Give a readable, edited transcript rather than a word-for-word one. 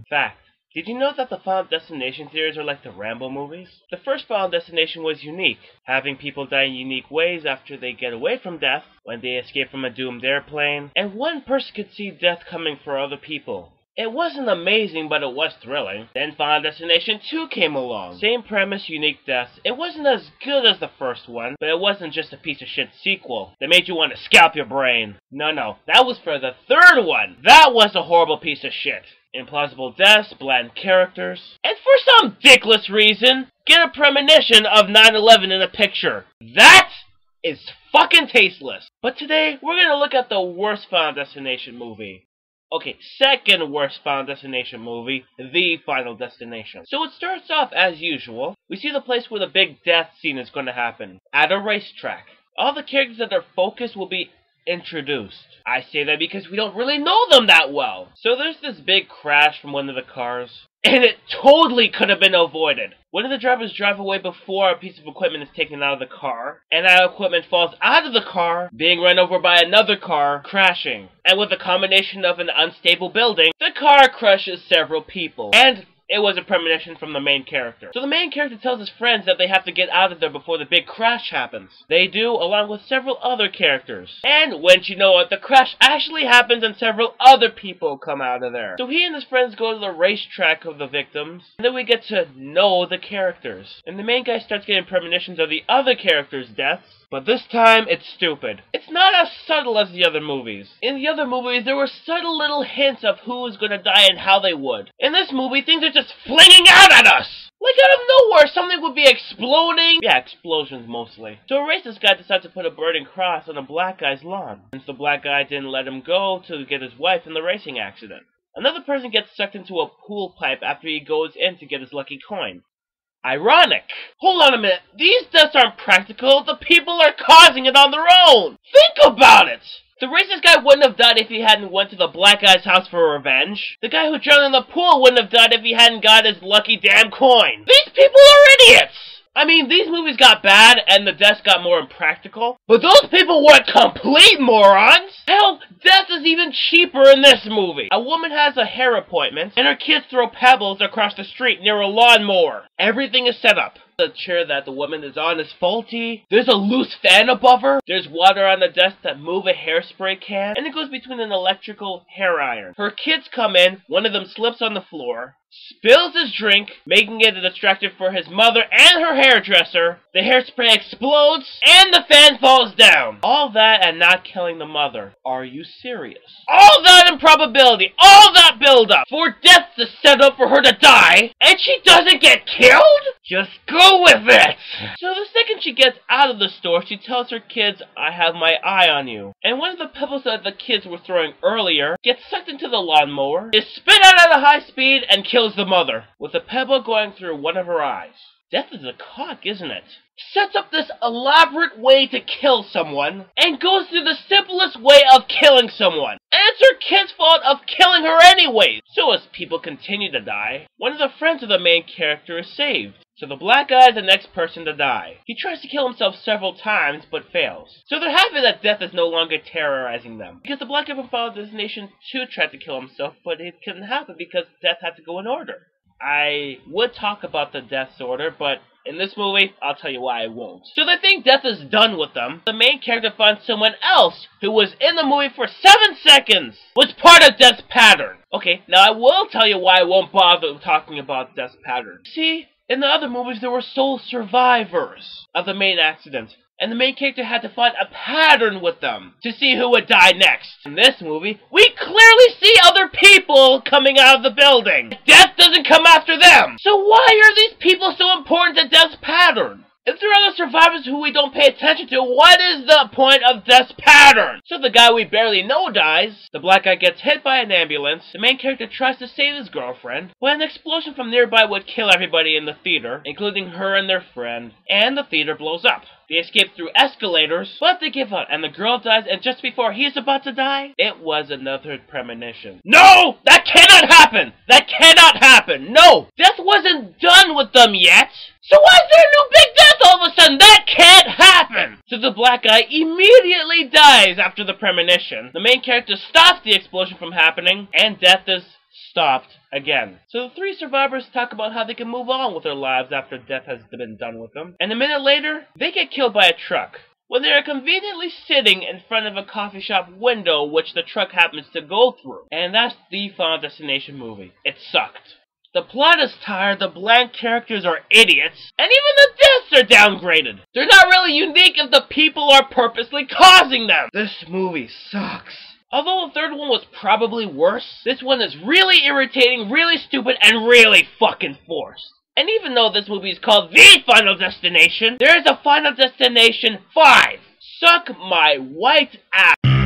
Fact. Did you know that the Final Destination series are like the Rambo movies? The first Final Destination was unique, having people die in unique ways after they get away from death, when they escape from a doomed airplane, and one person could see death coming for other people. It wasn't amazing, but it was thrilling. Then Final Destination 2 came along. Same premise, unique deaths. It wasn't as good as the first one, but it wasn't just a piece of shit sequel that made you want to scalp your brain. No, that was for the third one. That was a horrible piece of shit. Implausible deaths, bland characters, and for some dickless reason, get a premonition of 9/11 in a picture. That is fucking tasteless. But today, we're gonna look at the worst Final Destination movie. Okay, second worst Final Destination movie, The Final Destination. So it starts off as usual. We see the place where the big death scene is gonna happen, at a racetrack. All the characters that are focused will be introduced. I say that because we don't really know them that well. So there's this big crash from one of the cars, and it totally could have been avoided. One of the drivers drive away before a piece of equipment is taken out of the car, and that equipment falls out of the car, being run over by another car, crashing. And with a combination of an unstable building, the car crushes several people. And it was a premonition from the main character. So the main character tells his friends that they have to get out of there before the big crash happens. They do, along with several other characters. And wouldn't you know it, the crash actually happens and several other people come out of there. So he and his friends go to the racetrack of the victims, and then we get to know the characters. And the main guy starts getting premonitions of the other characters' deaths. But this time, it's stupid. It's not as subtle as the other movies. In the other movies, there were subtle little hints of who was going to die and how they would. In this movie, things are just flinging out at us! Like out of nowhere, something would be exploding. Yeah, explosions mostly. So a racist guy decides to put a burning cross on a black guy's lawn, since the black guy didn't let him go to get his wife in the racing accident. Another person gets sucked into a pool pipe after he goes in to get his lucky coin. Ironic. Hold on a minute. These deaths aren't practical. The people are causing it on their own. Think about it. The racist guy wouldn't have died if he hadn't went to the black guy's house for revenge. The guy who drowned in the pool wouldn't have died if he hadn't got his lucky damn coin. These people are idiots. I mean, these movies got bad, and the deaths got more impractical. But those people weren't complete morons! Hell, death is even cheaper in this movie. A woman has a hair appointment, and her kids throw pebbles across the street near a lawnmower. Everything is set up. The chair that the woman is on is faulty. There's a loose fan above her. There's water on the desk that move a hairspray can. And it goes between an electrical hair iron. Her kids come in, one of them slips on the floor, spills his drink, making it a distraction for his mother and her hairdresser. The hairspray explodes, and the fan falls down. All that and not killing the mother. Are you serious? All that improbability, all that build-up for death to set up for her to die, and she doesn't get killed? Just go with it! So the second she gets out of the store, she tells her kids, I have my eye on you. And one of the pebbles that the kids were throwing earlier gets sucked into the lawnmower, is spit out at a high speed, and kills the mother, with a pebble going through one of her eyes. Death is a cock, isn't it? Sets up this elaborate way to kill someone, and goes through the simplest way of killing someone. And it's her kid's fault of killing her anyway. So as people continue to die, one of the friends of the main character is saved. So the black guy is the next person to die. He tries to kill himself several times, but fails. So they're happy that death is no longer terrorizing them. Because the black guy from Final Destination 2 tried to kill himself, but it couldn't happen because death had to go in order. I would talk about the death's order, but in this movie, I'll tell you why I won't. So they think death is done with them. The main character finds someone else who was in the movie for 7 seconds, was part of death's pattern. Okay, now I will tell you why I won't bother talking about death's pattern. See, in the other movies there were sole survivors of the main accident, and the main character had to find a pattern with them to see who would die next. In this movie, we clearly see other people coming out of the building. Death doesn't come after them. So why are these people so important to Death's pattern? If there are other survivors who we don't pay attention to, what is the point of Death's pattern? So the guy we barely know dies, the black guy gets hit by an ambulance, the main character tries to save his girlfriend, but an explosion from nearby would kill everybody in the theater, including her and their friend, and the theater blows up. They escape through escalators, but they give up, and the girl dies, and just before he's about to die, it was another premonition. No! That cannot happen! That cannot happen! No! Death wasn't done with them yet! So why is there a new big death all of a sudden? That can't happen! So the black guy immediately dies after the premonition. The main character stops the explosion from happening, and death is stopped again. So the three survivors talk about how they can move on with their lives after death has been done with them. And a minute later, they get killed by a truck when they are conveniently sitting in front of a coffee shop window which the truck happens to go through. And that's the Final Destination movie. It sucked. The plot is tired, the bland characters are idiots, and even the deaths are downgraded. They're not really unique if the people are purposely causing them. This movie sucks. Although the third one was probably worse, this one is really irritating, really stupid, and really fucking forced. And even though this movie is called The Final Destination, there is a Final Destination 5. Suck my white ass.